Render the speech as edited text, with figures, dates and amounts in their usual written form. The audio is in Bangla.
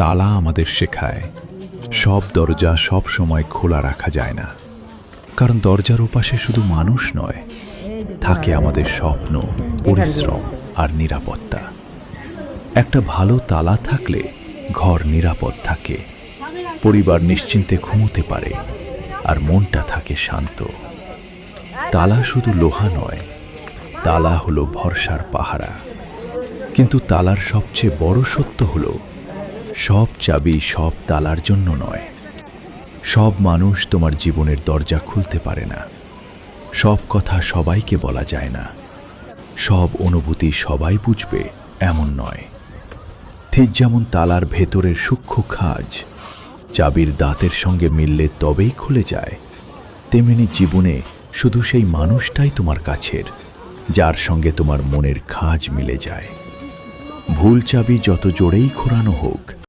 তালা আমাদের শেখায় সব দরজা সব সময় খোলা রাখা যায় না, কারণ দরজার ওপাশে শুধু মানুষ নয়, থাকে আমাদের স্বপ্ন, পরিশ্রম আর নিরাপত্তা। একটা ভালো তালা থাকলে ঘর নিরাপদ থাকে, পরিবার নিশ্চিন্তে ঘুমোতে পারে আর মনটা থাকে শান্ত। তালা শুধু লোহা নয়, তালা হলো ভরসার পাহারা। কিন্তু তালার সবচেয়ে বড় সত্য হলো, সব চাবি সব তালার জন্য নয়। সব মানুষ তোমার জীবনের দরজা খুলতে পারে না, সব কথা সবাইকে বলা যায় না, সব অনুভূতি সবাই বুঝবে এমন নয়। ঠিক যেমন তালার ভেতরের সূক্ষ্ম খাজ চাবির দাঁতের সঙ্গে মিললে তবেই খুলে যায়, তেমনি জীবনে শুধু সেই মানুষটাই তোমার কাছের, যার সঙ্গে তোমার মনের খাজ মিলে যায়। ভুল চাবি যত জোরেই ঘোরানো হোক,